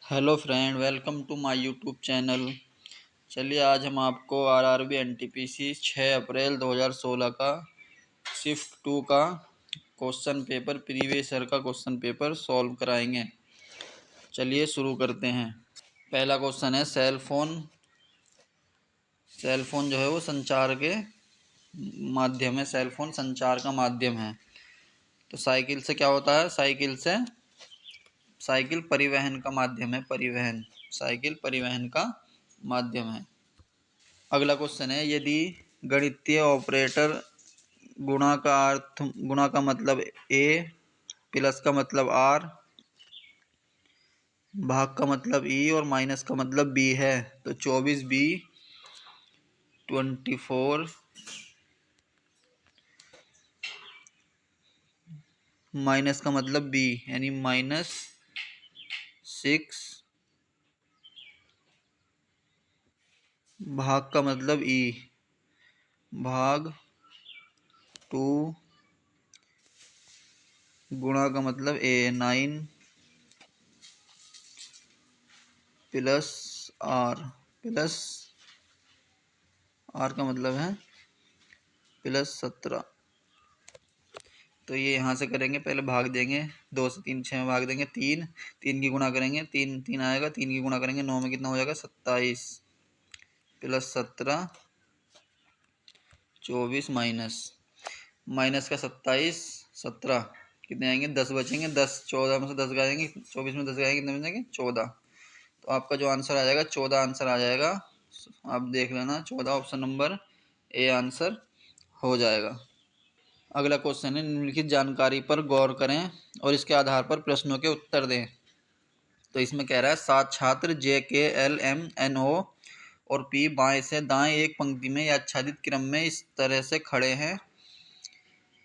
Hello friend, welcome to my YouTube channel. चलिए आज हम आपको आरआरबी एनटीपीसी 6 अप्रैल 2016 का शिफ्ट 2 का क्वेश्चन पेपर प्रीवियस ईयर का क्वेश्चन पेपर सॉल्व कराएंगे। चलिए शुरू करते हैं। पहला क्वेश्चन है सेल फोन जो है वो संचार के माध्यम है। सेल फोन संचार का माध्यम है। तो साइकिल से क्या होता है? साइकिल परिवहन का माध्यम है। साइकिल परिवहन का माध्यम है। अगला क्वेश्चन है, यदि गणितीय ऑपरेटर गुणा का मतलब ए, प्लस का मतलब आर, भाग का मतलब ई और माइनस का मतलब बी है, तो 24b 24 माइनस का मतलब बी यानी -6, भाग का मतलब ई, भाग 2, गुणा का मतलब ए 9 प्लस प्लस आर का मतलब है +17। तो ये यहाँ से करेंगे, पहले भाग देंगे 2 से 3 6 में भाग देंगे, 3 की गुणा करेंगे, 3 आएगा, 3 की गुणा करेंगे 9 में कितना हो जाएगा 27 +17 24 माइनस का 27 17 कितने आएंगे 10 बचेंगे, 10 14 में से 10 गाएंगे, 24 में 10 गाएंगे, कितने बचेंगे 14। तो आपका जो आंसर आ जाएगा 14 आंसर आ जाएगा। आप देख लेना 14 ऑप्शन नंबर ए आंसर हो जाएगा। अगला क्वेश्चन है, निम्नलिखित जानकारी पर गौर करें और इसके आधार पर प्रश्नों के उत्तर दें। तो इसमें कह रहा है 7 छात्र JKLMNO और P बाएं से दाएं एक पंक्ति में या आच्छादित क्रम में इस तरह से खड़े हैं।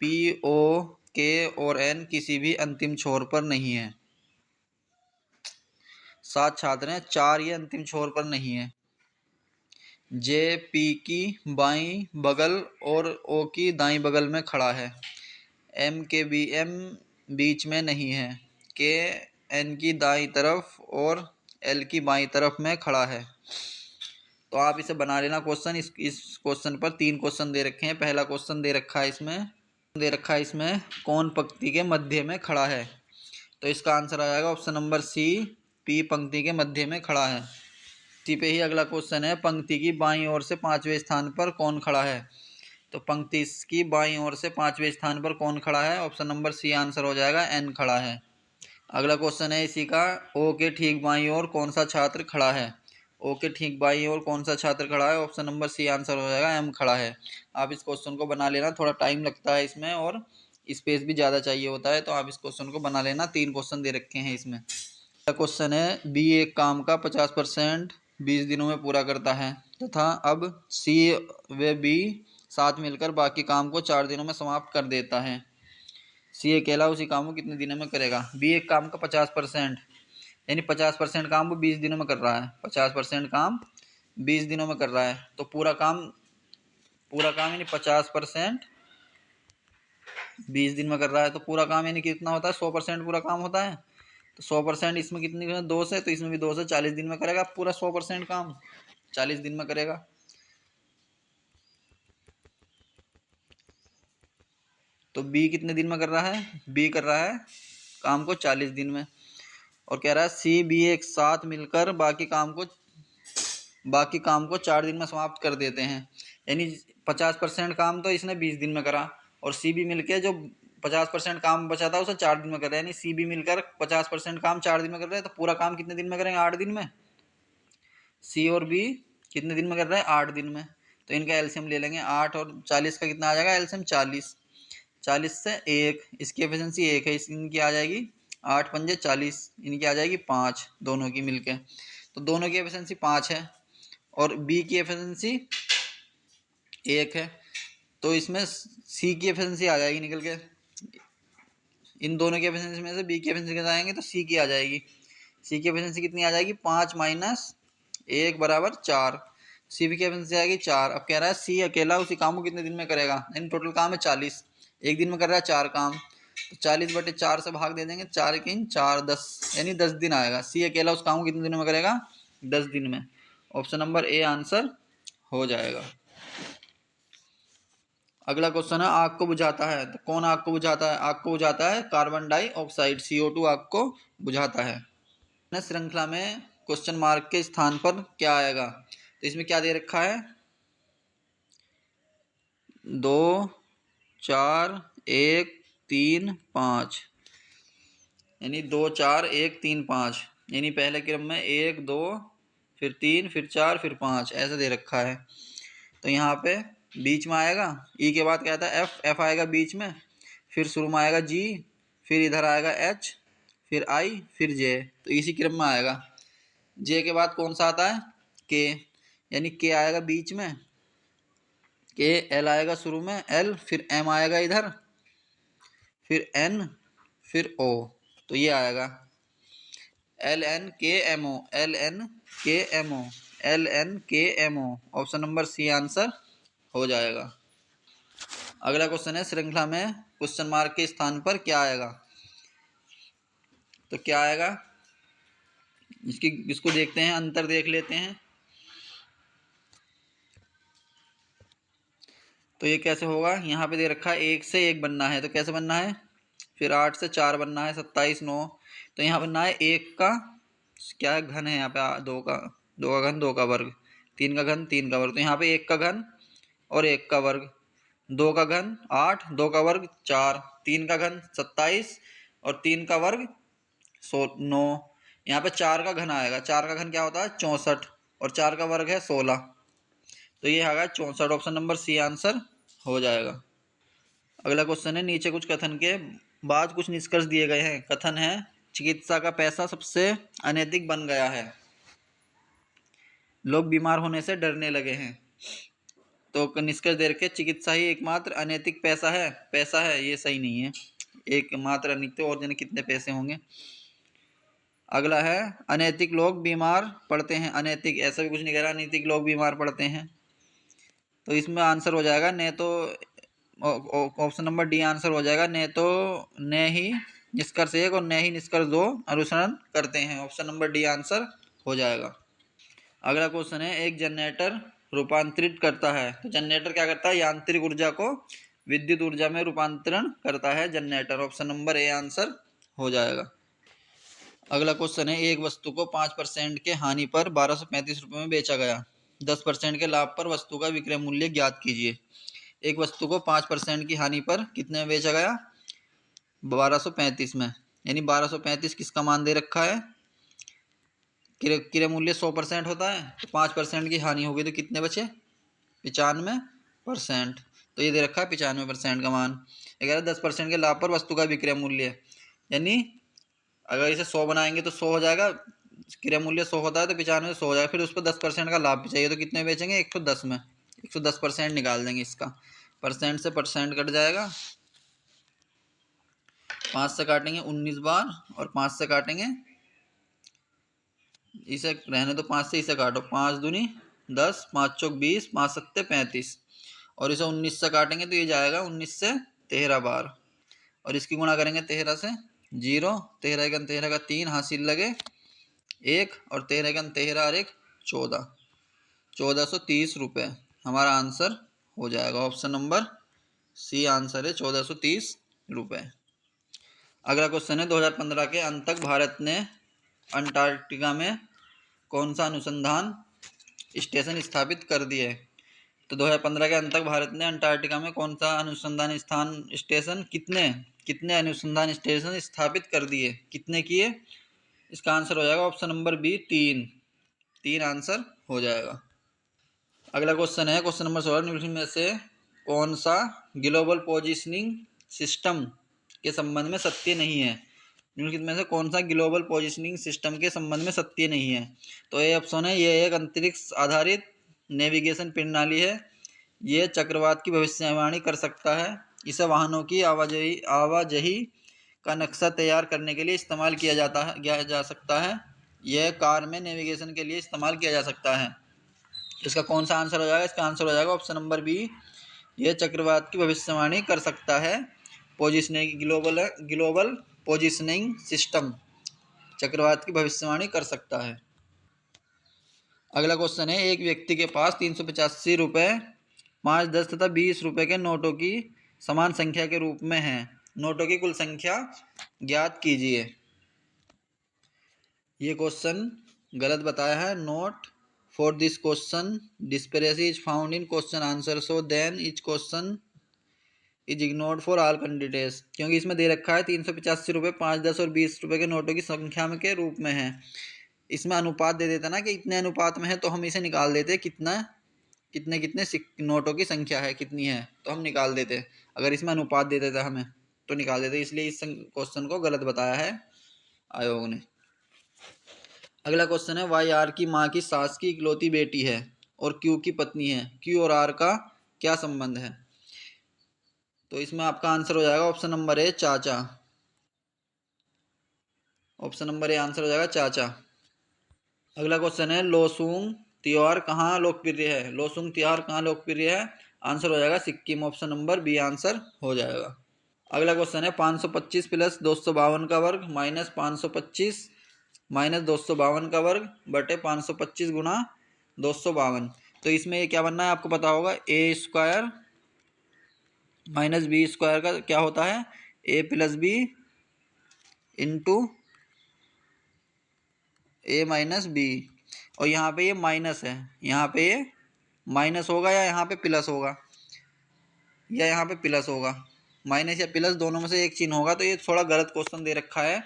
PO K और N किसी भी अंतिम छोर पर नहीं है। 7 छात्र हैं, 4 ये अंतिम छोर पर नहीं है। JP की बाईं बगल और O की दाईं बगल में खड़ा है। M बीच में नहीं है। K N की दाईं तरफ और L की बाईं तरफ में खड़ा है। तो आप इसे बना लेना क्वेश्चन। इस क्वेश्चन पर 3 क्वेश्चन दे रखे हैं। पहला क्वेश्चन दे रखा है इसमें कौन पंक्ति के मध्य में खड़ा है। तो इसका आंसर आ जाएगा ऑप्शन नंबर सी, P पंक्ति के मध्य में खड़ा है। इसी पे ही अगला क्वेश्चन है, पंक्ति की बाईं ओर से 5वें स्थान पर कौन खड़ा है। तो पंक्ति की बाईं ओर से 5वें स्थान पर कौन खड़ा है? ऑप्शन नंबर सी आंसर हो जाएगा, N खड़ा है। अगला क्वेश्चन है इसी का, O के ठीक बाईं ओर कौन सा छात्र खड़ा है। O के ठीक बाईं ओर कौन सा छात्र खड़ा है? ऑप्शन नंबर सी आंसर हो जाएगा, M खड़ा है। आप इस क्वेश्चन को बना लेना, थोड़ा टाइम लगता है इसमें और स्पेस भी ज़्यादा चाहिए होता है, तो आप इस क्वेश्चन को बना लेना। 3 क्वेश्चन दे रखे हैं इसमें। अगला क्वेश्चन है, बी एक काम का 50% 20 दिनों में पूरा करता है तथा अब सी व बी साथ मिलकर बाकी काम को 4 दिनों में समाप्त कर देता है। सी अकेला उसी काम को कितने दिनों में करेगा। बी एक काम का 50% यानी 50% काम वो 20 दिनों में कर रहा है। 50% काम 20 दिनों में कर रहा है, तो पूरा काम यानी 50% 20 दिन में कर रहा है, तो पूरा काम यानी कितना होता है 100% पूरा काम होता है। तो 100% इसमें कितनी 2 से, तो इसमें भी 2 से 40 दिन में करेगा पूरा 100% काम 40 दिन में करेगा। तो बी कितने दिन में कर रहा है? बी कर रहा है काम को 40 दिन में। और कह रहा है सी बी एक साथ मिलकर बाकी काम को 4 दिन में समाप्त कर देते हैं। यानी 50% काम तो इसने 20 दिन में करा और सी बी मिलकर जो 50% काम बचा था उसे 4 दिन में कर रहा है। यानी सी बी मिलकर 50% काम 4 दिन में कर रहे हैं, तो पूरा काम कितने दिन में करेंगे? 8 दिन में। सी और बी कितने दिन में कर रहे हैं? 8 दिन में। तो इनका एलसीएम ले लेंगे, 8 और 40 का कितना आ जाएगा एलसीएम? 40 से 1, इसकी एफिशिएंसी 1 है, इनकी आ जाएगी 8 पंजे 40, इनकी आ जाएगी 5 दोनों की मिलके। तो दोनों की एफिशिएंसी 5 है और बी की एफिशिएंसी 1 है, तो इसमें सी की एफिशिएंसी आ जाएगी निकल के। इन दोनों की एफिशिएंसी में से बी की एफिशिएंसी कितना आएंगे, तो सी की आ जाएगी। सी की एफिशिएंसी कितनी आ जाएगी? 5 माइनस 1 बराबर 4। सी की एफिशिएंसी आएगी 4। अब कह रहा है सी अकेला उसी काम को कितने दिन में करेगा। इन टोटल काम है 40, एक दिन में कर रहा है 4 काम, तो 40/4 से भाग दे देंगे, 4×4 10, यानी 10 दिन आएगा। सी अकेला उस काम को कितने दिनों में करेगा? 10 दिन में। ऑप्शन नंबर ए आंसर हो जाएगा। अगला क्वेश्चन है, आग को बुझाता है, तो कौन आग को बुझाता है? आग को बुझाता है कार्बन डाइऑक्साइड, CO2 आग को बुझाता है। श्रृंखला में क्वेश्चन मार्क के स्थान पर क्या आएगा? तो इसमें क्या दे रखा है? 2 4 1 3 5, यानी 2 4 1 3 5, यानी पहले क्रम में 1 2 फिर 3 फिर 4 फिर 5 ऐसा दे रखा है। तो यहाँ पे बीच में आएगा ई के बाद क्या आता है? एफ आएगा बीच में, फिर शुरू में आएगा जी, फिर इधर आएगा एच, फिर आई, फिर जे, तो इसी क्रम में आएगा। जे के बाद कौन सा आता है? के, यानी के आएगा बीच में, के, एल आएगा शुरू में, एल, फिर एम आएगा इधर, फिर एन, फिर ओ, तो ये आएगा LNKMO, LNKMO, LNKMO। Option number C answer हो जाएगा। अगला क्वेश्चन है, श्रृंखला में क्वेश्चन मार्क के स्थान पर क्या आएगा? तो क्या आएगा इसको देखते हैं, अंतर देख लेते हैं। तो ये कैसे होगा? यहाँ पे दे रखा है 1 से 1 बनना है, तो कैसे बनना है? फिर 8 से 4 बनना है, 27 9, तो यहाँ बनना है 1 का क्या है? घन है यहाँ पे, 2 का घन 2 का वर्ग, 3 का घन 3 का वर्ग, तो यहाँ पे 1 का घन और 1 का वर्ग, 2 का घन 8, 2 का वर्ग 4, 3 का घन 27 और 3 का वर्ग 9। यहाँ पे 4 का घन आएगा, 4 का घन क्या होता है? 64, और 4 का वर्ग है 16, तो ये आएगा 64। ऑप्शन नंबर सी आंसर हो जाएगा। अगला क्वेश्चन है, नीचे कुछ कथन के बाद कुछ निष्कर्ष दिए गए हैं। कथन है, चिकित्सा का पैसा सबसे अनैतिक बन गया है, लोग बीमार होने से डरने लगे हैं। तो निष्कर्ष दे रखे, चिकित्सा ही एकमात्र अनैतिक पैसा है, ये सही नहीं है। एकमात्र अनैतिक, और जन कितने पैसे होंगे। अगला है, अनैतिक लोग बीमार पड़ते हैं, अनैतिक ऐसा भी कुछ नहीं कह रहा, अनैतिक लोग बीमार पड़ते हैं, तो इसमें आंसर हो जाएगा ने तो, ऑप्शन नंबर डी आंसर हो जाएगा। ने तो ने ही निष्कर्ष 1 और ने ही निष्कर्ष 2 अनुसरण करते हैं, ऑप्शन नंबर डी आंसर हो जाएगा। अगला क्वेश्चन है, एक जनरेटर रूपांतरित करता है, तो जनरेटर क्या करता है? यांत्रिक ऊर्जा को विद्युत ऊर्जा में रूपांतरण करता है generator, option number A answer हो जाएगा। अगला क्वेश्चन है, एक वस्तु को 5% के हानि पर 1235 रुपये में बेचा गया, 10% के लाभ पर वस्तु का विक्रय मूल्य ज्ञात कीजिए। एक वस्तु को 5% की हानि पर कितने में बेचा गया? 1235 में, यानी 1235 किसका मान दे रखा है? क्रय मूल्य 100% होता है, तो 5% की हानि होगी तो कितने बचे? 95%, तो ये दे रखा है 95% का मान। अगर 10% के लाभ पर वस्तु का विक्रय मूल्य, यानी अगर इसे 100 बनाएंगे तो 100 हो जाएगा, क्रय मूल्य 100 होता है तो 95 100 हो जाएगा, फिर उस पर 10% का लाभ भी चाहिए, तो कितने बेचेंगे? 110 में, 110% निकाल देंगे इसका, परसेंट से परसेंट कट जाएगा, 5 से काटेंगे 19 बार और 5 से काटेंगे, इसे रहने दो, 5 से इसे काटो, 5 दूनी 10, 5 चौक 20, 5 सत्ते 35, और इसे 19 से काटेंगे तो ये जाएगा 19 से 13 बार, और इसकी गुणा करेंगे 13 से, 0, 13 एकन 13 का 3, हासिल लगे 1, और 13 एकन 13 और 1 14, 1430 रुपये हमारा आंसर हो जाएगा। ऑप्शन नंबर सी आंसर है 1430 रुपये। अगला क्वेश्चन है, 2015 के अंत तक भारत ने अंटार्कटिका में कौन सा अनुसंधान स्टेशन स्थापित कर दिए? तो 2015 के अंत तक भारत ने अंटार्कटिका में कौन सा अनुसंधान स्टेशन, कितने अनुसंधान स्टेशन स्थापित कर दिए, कितने किए? इसका आंसर हो जाएगा ऑप्शन नंबर बी 3 आंसर हो जाएगा। अगला क्वेश्चन है, क्वेश्चन नंबर 16, निम्नलिखित में से कौन सा ग्लोबल पोजिशनिंग सिस्टम के संबंध में सत्य नहीं है? निम्नलिखित में से कौन सा ग्लोबल पोजिशनिंग सिस्टम के संबंध में सत्य नहीं है? तो ए ऑप्शन है, ये एक अंतरिक्ष आधारित नेविगेशन प्रणाली है, ये चक्रवात की भविष्यवाणी कर सकता है, इसे वाहनों की आवाजाही का नक्शा तैयार करने के लिए इस्तेमाल किया जा सकता है, यह कार में नेविगेशन के लिए इस्तेमाल किया जा सकता है। इसका कौन सा आंसर हो जाएगा? इसका आंसर हो जाएगा ऑप्शन नंबर बी, यह चक्रवात की भविष्यवाणी कर सकता है, पोजिशनिंग ग्लोबल पोजिशनिंग सिस्टम चक्रवात की भविष्यवाणी कर सकता है। अगला क्वेश्चन है, एक व्यक्ति के पास 385 रुपये, 5, 10 तथा 20 रुपये के नोटों की समान संख्या के रूप में है। नोटों की कुल संख्या ज्ञात कीजिए। ये क्वेश्चन गलत बताया है। Note for this question discrepancy is found in question answer, so then each question is ignored for all candidates. क्योंकि इसमें दे रखा है 385 रुपये 5, 10 और 20 रुपये के नोटों की संख्या में के रूप में है। इसमें अनुपात दे देता ना कि इतने अनुपात में है, तो हम इसे निकाल देते कितना कितने कितने नोटों की संख्या है कितनी है, तो हम निकाल देते। अगर इसमें अनुपात दे देता हमें तो निकाल देते, इसलिए इस क्वेश्चन को गलत बताया है आयोग ने। अगला क्वेश्चन है, वाई आर की माँ की सास की इकलौती बेटी है और क्यू की पत्नी है, क्यू और आर का क्या संबंध है? तो इसमें आपका आंसर हो जाएगा ऑप्शन नंबर ए चाचा। ऑप्शन नंबर ए आंसर हो जाएगा चाचा। अगला क्वेश्चन है, लोसूंग त्योहार कहाँ लोकप्रिय है? लोसूंग त्योहार कहाँ लोकप्रिय है? आंसर हो जाएगा Sikkim. Option number B answer हो जाएगा। अगला क्वेश्चन है, 525 प्लस 252 का वर्ग माइनस 525 माइनस 252 का वर्ग बटे 525 गुना 252। तो इसमें ये क्या बनना है आपको पता होगा, ए स्क्वायर माइनस बी स्क्वायर का क्या होता है, ए प्लस बी इंटू ए माइनस बी। और यहाँ पे ये माइनस है, यहाँ पे ये माइनस होगा या यहाँ पे प्लस होगा, या यहाँ पे प्लस होगा। माइनस या प्लस दोनों में से एक चिन्ह होगा। तो ये थोड़ा गलत क्वेश्चन दे रखा है।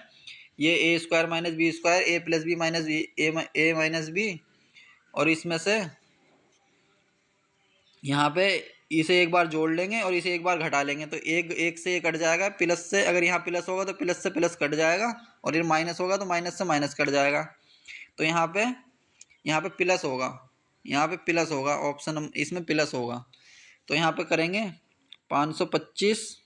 ये ए स्क्वायर माइनस बी स्क्वायर, ए प्लस बी माइनस बी, ए माइनस बी, और इसमें से यहाँ पे इसे एक बार जोड़ लेंगे और इसे एक बार घटा लेंगे, तो एक से ये कट जाएगा, प्लस से अगर यहाँ प्लस होगा तो प्लस से प्लस कट जाएगा, और ये माइनस होगा तो माइनस से माइनस कट जाएगा। तो यहाँ पे प्लस होगा, यहाँ पे प्लस होगा, ऑप्शन इसमें प्लस होगा। तो यहाँ पे करेंगे 525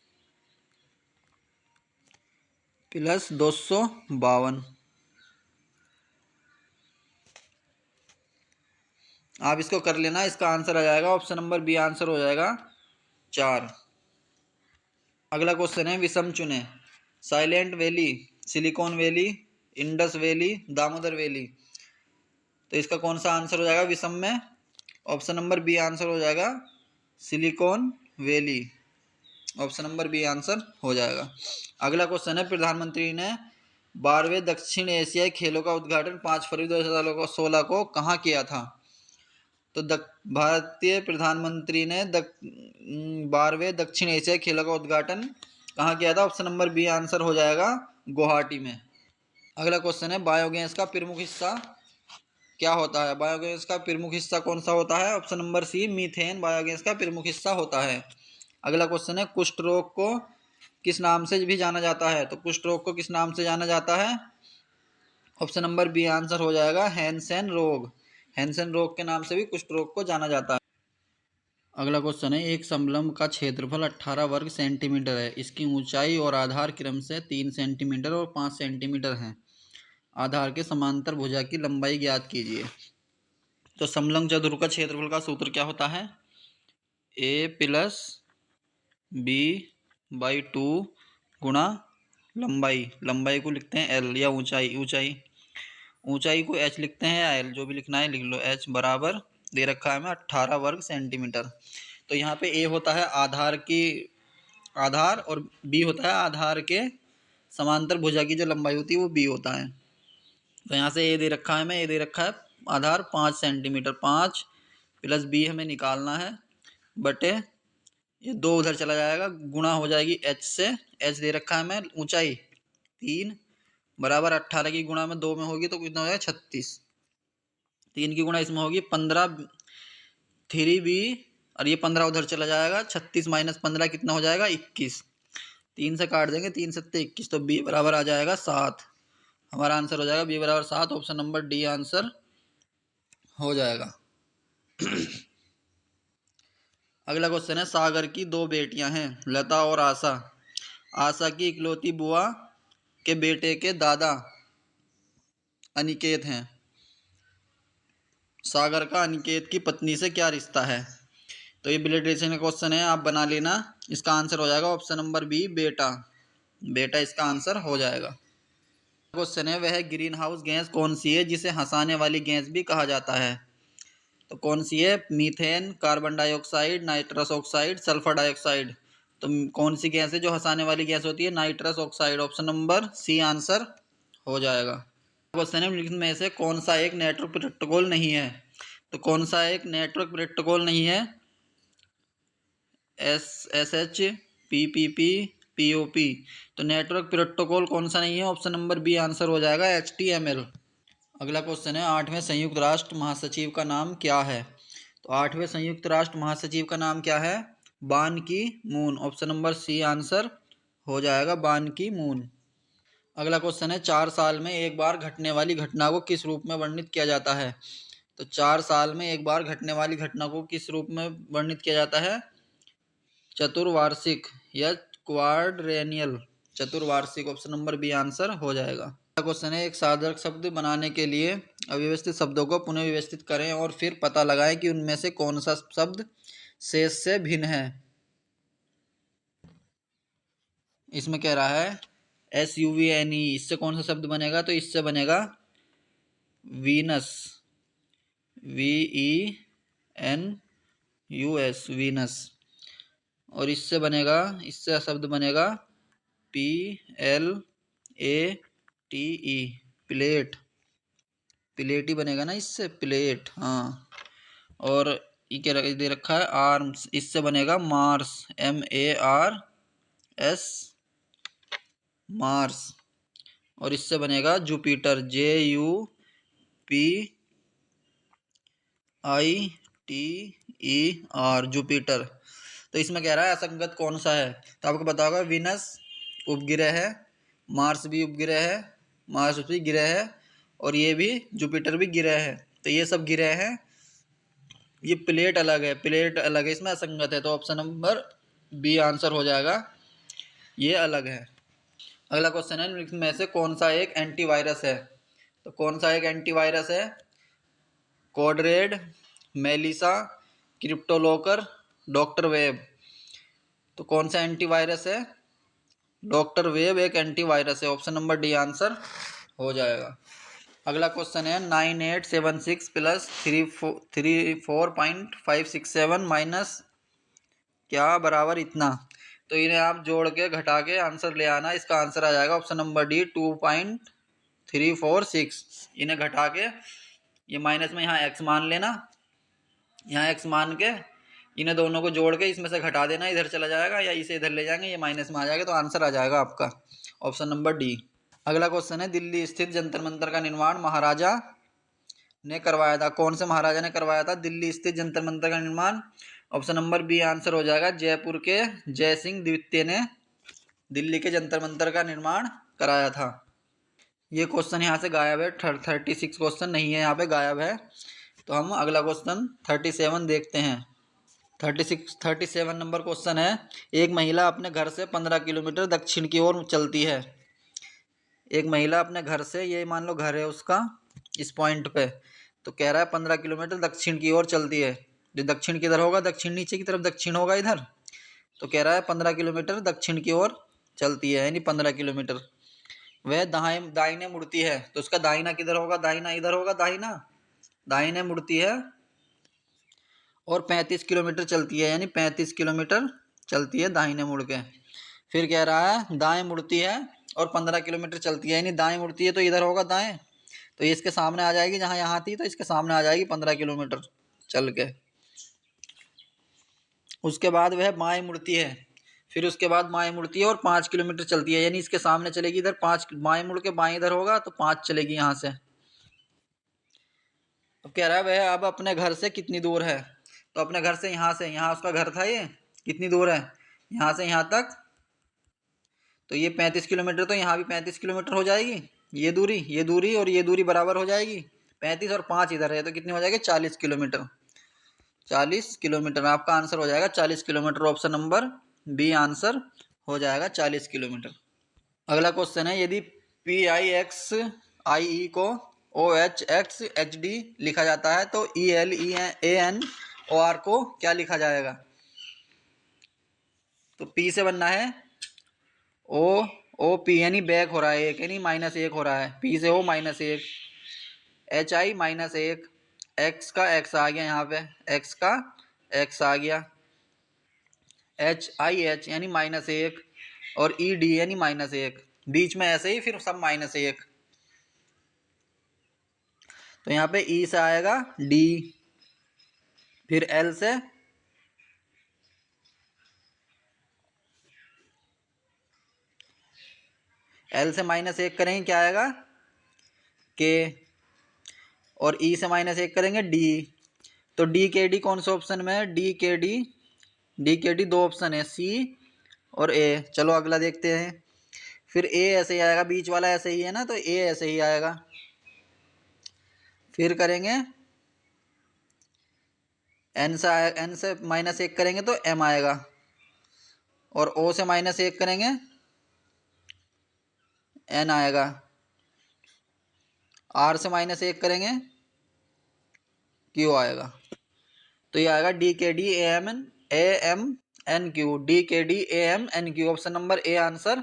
प्लस 252। आप इसको कर लेना, इसका आंसर आ जाएगा ऑप्शन नंबर बी आंसर हो जाएगा 4। अगला क्वेश्चन है, विषम चुने, silent valley, silicon valley, Indus valley, Damodar valley. तो इसका कौन सा आंसर हो जाएगा विषम में? ऑप्शन नंबर बी आंसर हो जाएगा Silicon Valley. Option number B answer हो जाएगा। अगला क्वेश्चन है, प्रधानमंत्री ने 12वें दक्षिण एशियाई खेलों का उद्घाटन 5 फरवरी 2016 को कहाँ किया था? तो भारतीय प्रधानमंत्री ने 12वें दक्षिण एशियाई खेलों का उद्घाटन कहाँ किया था? ऑप्शन नंबर बी आंसर हो जाएगा गुवाहाटी में। अगला क्वेश्चन है, बायोगैस का प्रमुख हिस्सा क्या होता है? बायोगैस का प्रमुख हिस्सा कौन सा होता है? Option number C methane biogas का प्रमुख हिस्सा होता है। अगला क्वेश्चन है, कुष्ठ रोग को किस नाम से भी जाना जाता है? तो कुष्ठ रोग को किस नाम से जाना जाता है? ऑप्शन नंबर बी आंसर हो जाएगा हैंसेन रोग। हैंसेन रोग के नाम से भी कुष्ठ रोग को जाना जाता है। अगला क्वेश्चन है, एक समलंब का क्षेत्रफल 18 वर्ग सेंटीमीटर है, इसकी ऊंचाई और आधार क्रम से 3 सेंटीमीटर और 5 सेंटीमीटर है। आधार के समांतर भुजा की लंबाई ज्ञात कीजिए। तो समलंब चतुर्भुज का क्षेत्रफल का सूत्र क्या होता है? ए प्लस बी बाई 2 गुणा लंबाई, लंबाई को लिखते हैं एल, या ऊंचाई को एच लिखते हैं, या एल, जो भी लिखना है लिख लो। एच बराबर दे रखा है हमें 18 वर्ग सेंटीमीटर। तो यहाँ पे ए होता है आधार, और बी होता है आधार के समांतर भुजा की जो लंबाई होती है वो बी होता है। तो यहाँ से ए दे रखा है हमें, ए दे रखा है आधार 5 सेंटीमीटर, 5 प्लस बी हमें निकालना है, बटे ये 2 उधर चला जाएगा, गुणा हो जाएगी एच से। एच दे रखा है हमें ऊंचाई 3 बराबर 18 की गुणा में 2 में होगी तो कितना हो जाएगा 36। 3 की गुणा इसमें होगी 15, 3b, और ये 15 उधर चला जाएगा, 36 माइनस 15 कितना हो जाएगा 21। 3 से काट देंगे, 3 सत्ते 21, तो बी बराबर आ जाएगा 7। हमारा आंसर हो जाएगा बी बराबर 7। ऑप्शन नंबर डी आंसर हो जाएगा। अगला क्वेश्चन है, सागर की 2 बेटियां हैं, लता और आशा। आशा की इकलौती बुआ के बेटे के दादा अनिकेत हैं। सागर का अनिकेत की पत्नी से क्या रिश्ता है? तो ये ब्लड रिलेशन का क्वेश्चन है, आप बना लेना। इसका आंसर हो जाएगा ऑप्शन नंबर बी, बेटा। बेटा इसका आंसर हो जाएगा। क्वेश्चन है, वह ग्रीन हाउस गैस कौन सी है जिसे हंसाने वाली गैस भी कहा जाता है? तो कौन सी है? Methane, carbon dioxide, nitrous oxide, sulphur dioxide. तो कौन सी गैस है जो हंसाने वाली गैस होती है? Nitrous oxide. Option number C answer हो जाएगा। क्वेश्चन है, निम्न में से कौन सा एक नेटवर्क प्रोटोकॉल नहीं है? तो कौन सा एक नेटवर्क प्रोटोकॉल नहीं है? SSH, PPP, POP। तो नेटवर्क प्रोटोकॉल कौन सा नहीं है? ऑप्शन नंबर बी आंसर हो जाएगा, HTML। अगला क्वेश्चन है, 8वें संयुक्त राष्ट्र महासचिव का नाम क्या है? तो 8वें संयुक्त राष्ट्र महासचिव का नाम क्या है? Ban Ki Moon. Option number C answer हो जाएगा, बान की मून। अगला क्वेश्चन है, 4 साल में एक बार घटने वाली घटना को किस रूप में वर्णित किया जाता है? तो 4 साल में एक बार घटने वाली घटना को किस रूप में वर्णित किया जाता है? चतुर्वार्षिक या क्वाड्रेनियल। चतुर्वार्षिक। ऑप्शन नंबर बी आंसर हो जाएगा। अगला क्वेश्चन है, एक सार्थक शब्द बनाने के लिए अव्यवस्थित शब्दों को पुनः व्यवस्थित करें और फिर पता लगाएं कि उनमें से कौन सा शब्द शेष से भिन्न है। इसमें कह रहा है SUVNE, इससे कौन सा शब्द बनेगा? तो इससे बनेगा वीनस, VENUS, वीनस। और इससे बनेगा, इससे शब्द बनेगा PLATE, प्लेट। प्लेट ही बनेगा ना इससे, प्लेट। हाँ। और ये क्या दे रखा है? आर्म्स। इससे बनेगा मार्स, MARS, मार्स। और इससे बनेगा जुपिटर, JUPITER, जुपिटर। तो इसमें कह रहा है असंगत कौन सा है? तो आपको पता होगा विनस उपग्रह है, मार्स भी उपग्रह है, मार्स भी ग्रह है, और ये भी जुपिटर भी ग्रह है। तो ये सब ग्रह हैं, ये प्लेट अलग है, प्लेट अलग है, इसमें असंगत है। तो ऑप्शन नंबर बी आंसर हो जाएगा, ये अलग है। अगला क्वेश्चन है, निम्न में से कौन सा एक एंटीवायरस है? तो कौन सा एक एंटीवायरस है? कोडरेड, मेलिसा, क्रिप्टोलोकर, डॉक्टर वेब। तो कौन सा एंटीवायरस है? डॉक्टर वेब एक एंटीवायरस है। ऑप्शन नंबर डी आंसर हो जाएगा। अगला क्वेश्चन है, 9876 प्लस 34.567 माइनस क्या बराबर इतना? तो इन्हें आप जोड़ के घटा के आंसर ले आना। इसका आंसर आ जाएगा ऑप्शन नंबर डी, 2.346। इन्हें घटा के ये माइनस में यहाँ x मान लेना, यहाँ x मान के इन्हें दोनों को जोड़ के इसमें से घटा देना, इधर चला जाएगा या इसे इधर ले जाएंगे, ये माइनस में आ जाएगा। तो आंसर आ जाएगा आपका ऑप्शन नंबर डी। अगला क्वेश्चन है, दिल्ली स्थित जंतर मंतर का निर्माण महाराजा ने करवाया था? कौन से महाराजा ने करवाया था दिल्ली स्थित जंतर मंतर का निर्माण? ऑप्शन नंबर बी आंसर हो जाएगा, जयपुर के जय सिंह द्वितीय ने दिल्ली के जंतर मंतर का निर्माण कराया था। ये क्वेश्चन यहाँ से गायब है, 36 क्वेश्चन नहीं है यहाँ पे, गायब है। तो हम अगला क्वेश्चन 37 देखते हैं। 37 नंबर क्वेश्चन है, एक महिला अपने घर से 15 किलोमीटर दक्षिण की ओर चलती है। एक महिला अपने घर से, ये मान लो घर है उसका, इस पॉइंट पे, तो कह रहा है 15 किलोमीटर दक्षिण की ओर चलती है। जो दक्षिण किधर होगा? दक्षिण नीचे की तरफ दक्षिण होगा इधर। तो कह रहा है 15 किलोमीटर दक्षिण की ओर चलती है, यानी 15 किलोमीटर। वह दाहिने मुड़ती है, तो उसका दाहिना किधर होगा? दाहिना इधर होगा, दाहिना। दाहिने मुड़ती है और 35 किलोमीटर चलती है, यानी 35 किलोमीटर चलती है दाहिने मुड़ के। फिर कह रहा है दाएं मुड़ती है और 15 किलोमीटर चलती है, यानी दाएं मुड़ती है तो इधर होगा दाएं, तो ये इसके सामने आ जाएगी, जहां यहाँ थी तो इसके सामने आ जाएगी 15 किलोमीटर चल के। उसके बाद वह बाएं मुड़ती है, फिर उसके बाद बाएं मुड़ती है और 5 किलोमीटर चलती है, यानी इसके सामने चलेगी इधर 5, बाएं मुड़ के बाएं इधर होगा तो 5 चलेगी यहाँ से। तो कह रहा है वह अब अपने घर से कितनी दूर है? तो अपने घर से यहाँ उसका घर था, ये कितनी दूर है यहाँ से यहाँ तक? तो ये 35 किलोमीटर, तो यहाँ भी 35 किलोमीटर हो जाएगी। ये दूरी और ये दूरी बराबर हो जाएगी। 35 और 5 इधर है, तो कितनी हो जाएगी? 40 किलोमीटर। 40 किलोमीटर आपका आंसर हो जाएगा, 40 kilometre. Option number B answer हो जाएगा, 40 किलोमीटर। अगला क्वेश्चन है, यदि PIXIE को OHXHD लिखा जाता है तो ELEAN ओ आर को क्या लिखा जाएगा? तो पी से बनना है ओ, ओ पी यानी बैक हो रहा है एक, यानी माइनस एक हो रहा है, पी से ओ माइनस एक, एच आई माइनस एक, एक्स का एक्स आ गया यहाँ पे, एक्स का एक्स आ गया, एच आई एच यानी माइनस एक, और ई डी यानी माइनस एक, बीच में ऐसे ही फिर सब माइनस एक। तो यहाँ पे ई से आएगा डी, फिर एल से माइनस एक करेंगे क्या आएगा? के, और ई से माइनस एक करेंगे डी। तो डी के डी कौन से ऑप्शन में है? डी के डी दो ऑप्शन है, सी और ए। चलो अगला देखते हैं। फिर ए ऐसे ही आएगा, बीच वाला ऐसे ही है ना, तो ए ऐसे ही आएगा। फिर करेंगे एन से माइनस एक करेंगे तो एम आएगा, और ओ से माइनस एक करेंगे एन आएगा, आर से माइनस एक करेंगे क्यू आएगा। तो ये आएगा D K D A M N Q, D K D A M N Q, option number A answer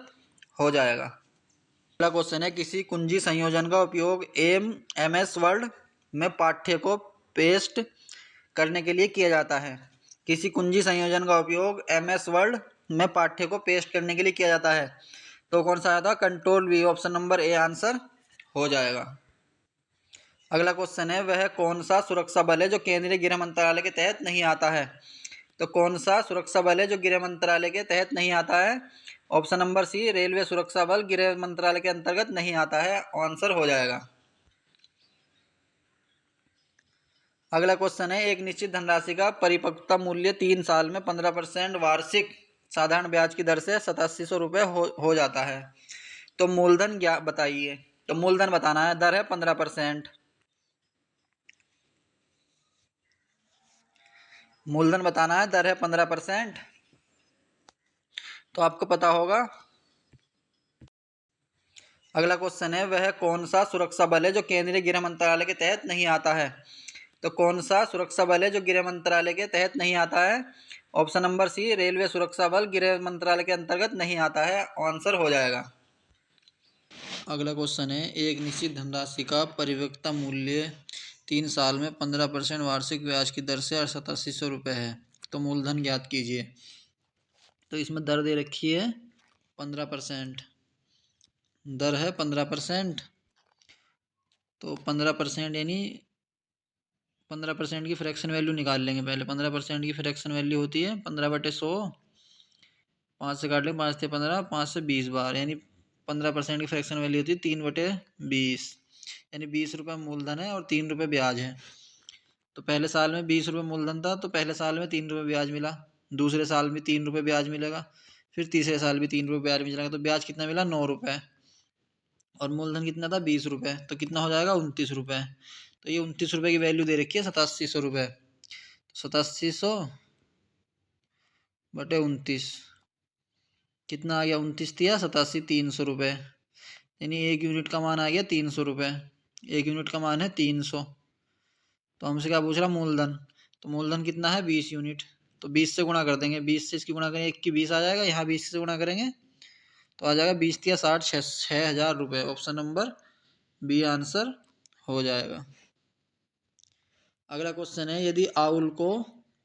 हो जाएगा। अगला क्वेश्चन है, किसी कुंजी संयोजन का उपयोग एम एस वर्ड में पाठ्य को पेस्ट करने के लिए किया जाता है। किसी कुंजी संयोजन का उपयोग एम एस वर्ड में पाठ्य को पेस्ट करने के लिए किया जाता है। तो कौन सा आया था? Control we, option number A answer हो जाएगा। अगला क्वेश्चन है, वह कौन सा सुरक्षा बल है जो केंद्रीय गृह मंत्रालय के तहत नहीं आता है? तो कौन सा सुरक्षा बल है जो गृह मंत्रालय के तहत नहीं आता है? ऑप्शन नंबर सी, रेलवे सुरक्षा बल गृह मंत्रालय के अंतर्गत नहीं आता है, आंसर हो जाएगा। अगला क्वेश्चन है, एक निश्चित धनराशि का परिपक्वता मूल्य 3 साल में 15% वार्षिक साधारण ब्याज की दर से 8700 रुपये हो जाता है। तो मूलधन क्या बताइए? तो मूलधन बताना है, दर है 15%। मूलधन बताना है, दर है 15%। तो आपको पता होगा। अगला क्वेश्चन है, वह कौन सा सुरक्षा बल है जो केंद्रीय गृह मंत्रालय के तहत नहीं आता है? तो कौन सा सुरक्षा बल है जो गृह मंत्रालय के तहत नहीं आता है? ऑप्शन नंबर सी, रेलवे सुरक्षा बल गृह मंत्रालय के अंतर्गत नहीं आता है, आंसर हो जाएगा। अगला क्वेश्चन है, एक निश्चित धनराशि का परिपक्वता मूल्य 3 साल में 15% वार्षिक ब्याज की दर से 8700 रुपये है। तो मूलधन ज्ञात कीजिए। तो इसमें दर दे रखी है 15%, दर है 15%। तो 15% यानी 15% की फ्रैक्शन वैल्यू निकाल लेंगे पहले। 15% की फ्रैक्शन वैल्यू होती है 15/100, 5 से काट लेंगे, 5 से 15, 5 से 20 बार, यानी 15% की फ्रैक्शन वैल्यू होती है 3/20, यानी 20 रुपये मूलधन है और 3 रुपये ब्याज है। तो पहले साल में 20 रुपये मूलधन था, तो पहले साल में 3 रुपये ब्याज मिला, दूसरे साल में 3 रुपये ब्याज मिलेगा, फिर तीसरे साल भी 3 रुपये ब्याज मिलेगा। तो ब्याज कितना मिला? 9 रुपये, और मूलधन कितना था? 20 रुपये। तो कितना हो जाएगा? 29 रुपये। तो ये 29 रुपये की वैल्यू दे रखी है 8700 रुपये। 8700 बटे 29 कितना आ गया? 29 दिया 87, 300 रुपये, यानी एक यूनिट का मान आ गया 300 रुपये। एक यूनिट का मान है 300। तो हमसे क्या पूछ रहा? मूलधन। तो मूलधन कितना है? 20 यूनिट। तो 20 से गुणा कर देंगे, 20 से इसकी गुणा करेंगे, 1 की 20 आ जाएगा, यहाँ 20 से गुणा करेंगे तो आ जाएगा 20 या 60, 6,000 रुपये, ऑप्शन नंबर बी आंसर हो जाएगा। अगला क्वेश्चन है, यदि आउल को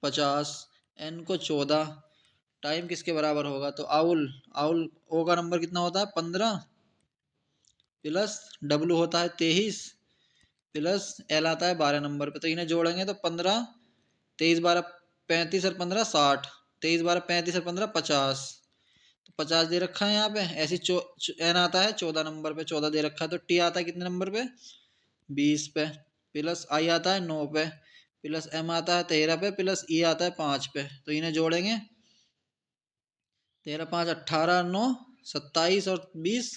50, एन को 14 टाइम किसके बराबर होगा? तो आउल ओ का नंबर कितना होता है? 15 प्लस डब्लू होता है 23 प्लस एल आता है 12 नंबर पे। तो इन्हें जोड़ेंगे तो 15, 23 12 35 और 15 60, 23 12 35 और 15 50। तो 50 दे रखा है यहाँ पे। ऐसी एन आता है 14 नंबर पे, 14 दे रखा है। तो टी आता है कितने नंबर पे? 20 पे, प्लस आई आता है 9 पे, प्लस एम आता है 13 पे, प्लस ई आता है 5 पे। तो इन्हें जोड़ेंगे, 13 5 18, 9 27 और 20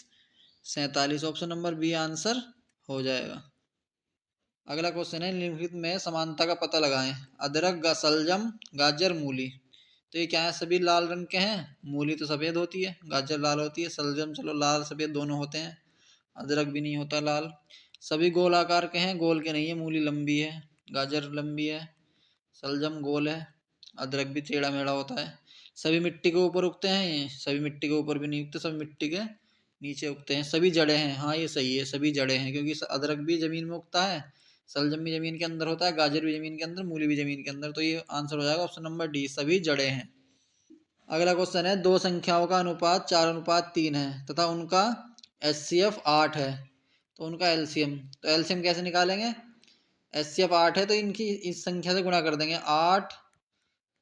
47, ऑप्शन नंबर बी आंसर हो जाएगा। अगला क्वेश्चन है, निम्नलिखित में समानता का पता लगाएं। अदरक, सलजम, गाजर, मूली। तो ये क्या है? सभी लाल रंग के हैं। मूली तो सफ़ेद होती है, गाजर लाल होती है, सलजम चलो लाल सफ़ेद दोनों होते हैं, अदरक भी नहीं होता लाल। सभी गोल आकार के हैं, गोल के नहीं है। मूली लंबी है, गाजर लंबी है, शलजम गोल है, अदरक भी टेढ़ा मेढ़ा होता है। सभी मिट्टी के ऊपर उगते हैं, ये सभी मिट्टी के ऊपर भी नहीं उगते, सभी मिट्टी के नीचे उगते हैं। सभी जड़ें हैं, हाँ ये सही है, सभी जड़ें हैं, क्योंकि अदरक भी जमीन में उगता है, शलजम भी जमीन के अंदर होता है, गाजर भी जमीन के अंदर, मूली भी जमीन के अंदर। तो ये आंसर हो जाएगा ऑप्शन नंबर डी, सभी जड़ें हैं। अगला क्वेश्चन है, दो संख्याओं का अनुपात 4:3 है तथा उनका एचसीएफ 8 है, तो उनका एलसीएम, तो एलसीएम कैसे निकालेंगे? एचसीएफ 8 है तो इनकी इस संख्या से गुणा कर देंगे, 8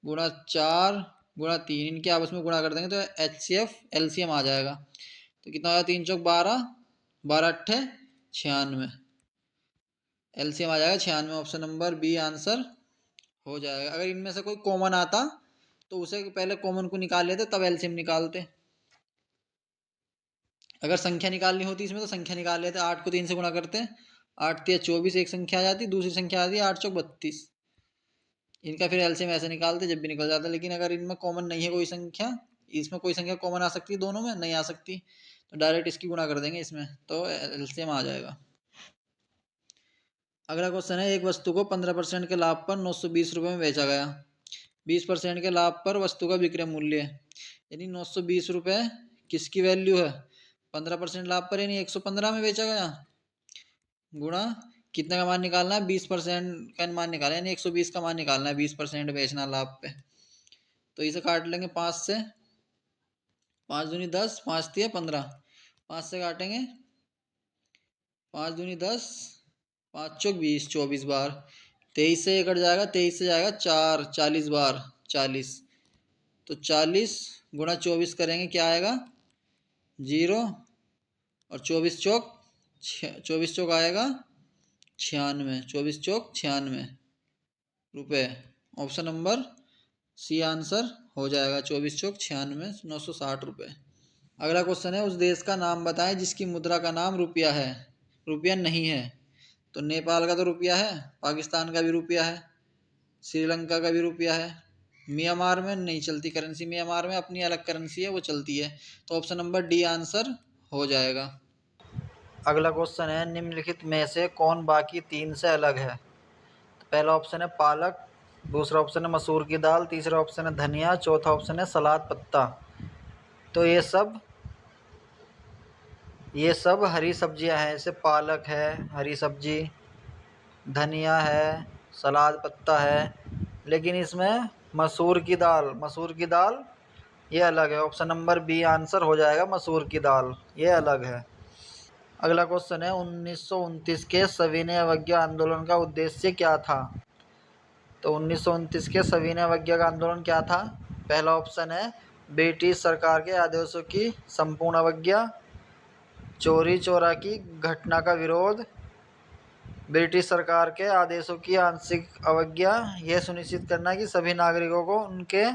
गुणा 4 गुणा 3, इनके आपस में गुणा कर देंगे तो एचसीएफ एलसीएम आ जाएगा। तो कितना होगा, 3 चौक 12, 12 अट्ठे 96, एलसीएम आ जाएगा 96। ऑप्शन नंबर बी आंसर हो जाएगा। अगर इनमें से कोई कॉमन आता तो उसे पहले कॉमन को निकाल लेते, तब एलसीएम निकालते। अगर संख्या निकालनी होती इसमें तो संख्या निकाल लेते, 8 को 3 से गुणा करते, 8 3 24, एक संख्या आ जाती, दूसरी संख्या आती है 8 चौक 32, इनका फिर एलसीएम ऐसे निकालते जब भी निकल जाता। लेकिन अगर इनमें कॉमन नहीं है कोई संख्या, इसमें कोई संख्या कॉमन आ सकती है, दोनों में नहीं आ सकती, तो डायरेक्ट इसकी गुणा कर देंगे इसमें, तो एलसीएम आ जाएगा। अगला क्वेश्चन है, एक वस्तु को 15% के लाभ पर 920 रुपये में बेचा गया, 20% के लाभ पर वस्तु का विक्रय मूल्य, यानी 920 रुपये किसकी वैल्यू है? 15% लाभ पर यानी 115 में बेचा गया, गुणा कितने का मान निकालना है? 20% का मान निकालना है, यानी 120 का मान निकालना है, 20% बेचना लाभ पे। तो इसे काट लेंगे 5 से, 5 दूनी 10, 5 तिया 15, 5 से काटेंगे, 5 दूनी 10, 5 चौक 20, 24 बार, 23 से कट जाएगा, 23 से जाएगा 4, 40 बार 40, तो 40 गुणा 24 करेंगे, क्या आएगा? 0, और 24 चौक 24 चौक आएगा 96, 24 चौक 96 रुपये। ऑप्शन नंबर सी आंसर हो जाएगा, 24 चौक 96, 960 रुपये। अगला क्वेश्चन है, उस देश का नाम बताएं जिसकी मुद्रा का नाम रुपया है, रुपया नहीं है। तो नेपाल का तो रुपया है, पाकिस्तान का भी रुपया है, श्रीलंका का भी रुपया है, म्यांमार में नहीं चलती करेंसी, म्यांमार में अपनी अलग करेंसी है वो चलती है। तो ऑप्शन नंबर डी आंसर हो जाएगा। अगला क्वेश्चन है, निम्नलिखित में से कौन बाकी 3 से अलग है? तो पहला ऑप्शन है पालक, दूसरा ऑप्शन है मसूर की दाल, तीसरा ऑप्शन है धनिया, चौथा ऑप्शन है सलाद पत्ता। तो ये सब हरी सब्जियां हैं, जैसे पालक है हरी सब्जी, धनिया है, सलाद पत्ता है, लेकिन इसमें मसूर की दाल ये अलग है। ऑप्शन नंबर बी आंसर हो जाएगा, मसूर की दाल ये अलग है। अगला क्वेश्चन है, 1929 के सविनय अवज्ञा आंदोलन का उद्देश्य क्या था? तो 1929 के सविनय अवज्ञा का आंदोलन क्या था? पहला ऑप्शन है ब्रिटिश सरकार के आदेशों की संपूर्ण अवज्ञा, चोरी चोरा की घटना का विरोध, ब्रिटिश सरकार के आदेशों की आंशिक अवज्ञा, यह सुनिश्चित करना कि सभी नागरिकों को उनके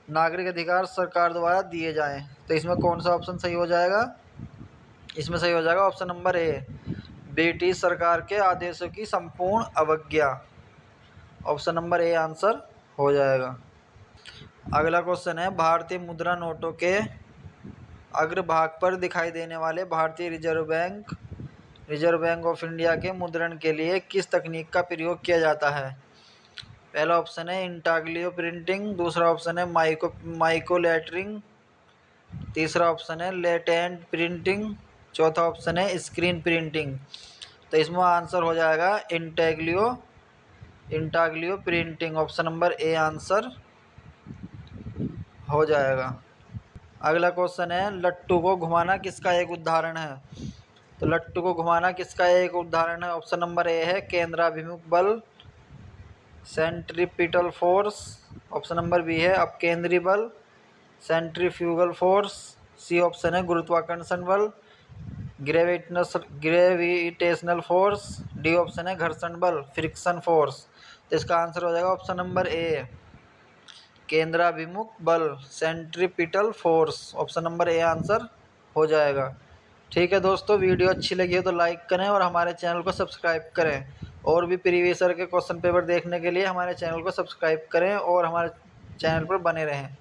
नागरिक अधिकार सरकार द्वारा दिए जाएं। तो इसमें कौन सा ऑप्शन सही हो जाएगा? इसमें सही हो जाएगा ऑप्शन नंबर ए, ब्रिटिश सरकार के आदेशों की संपूर्ण अवज्ञा। ऑप्शन नंबर ए आंसर हो जाएगा। अगला क्वेश्चन है, भारतीय मुद्रा नोटों के अग्रभाग पर दिखाई देने वाले भारतीय रिजर्व बैंक ऑफ इंडिया के मुद्रण के लिए किस तकनीक का प्रयोग किया जाता है? पहला ऑप्शन है इंटाग्लियो प्रिंटिंग, दूसरा ऑप्शन है माइको लेटरिंग, तीसरा ऑप्शन है लेटेंट प्रिंटिंग, चौथा ऑप्शन है स्क्रीन प्रिंटिंग। तो इसमें आंसर हो जाएगा intaglio printing. Option number A answer हो जाएगा। अगला क्वेश्चन है, लट्टू को घुमाना किसका एक उदाहरण है? तो लट्टू को घुमाना किसका एक उदाहरण है? ऑप्शन नंबर ए है केंद्राभिमुख बल, centripetal force. Option number B है अपकेंद्री बल, सेंट्रीफ्यूगल फोर्स। सी ऑप्शन है गुरुत्वाकर्षण बल, ग्रेविटेशनल फोर्स। डी ऑप्शन है घर्षण बल, फ्रिक्शन फोर्स। तो इसका आंसर हो जाएगा ऑप्शन नंबर ए, केंद्राभिमुख बल, centripetal force. Option number A answer हो जाएगा। ठीक है दोस्तों, वीडियो अच्छी लगी हो तो लाइक करें और हमारे चैनल को सब्सक्राइब करें। और भी प्रीवियस ईयर के क्वेश्चन पेपर देखने के लिए हमारे चैनल को सब्सक्राइब करें और हमारे चैनल पर बने रहें।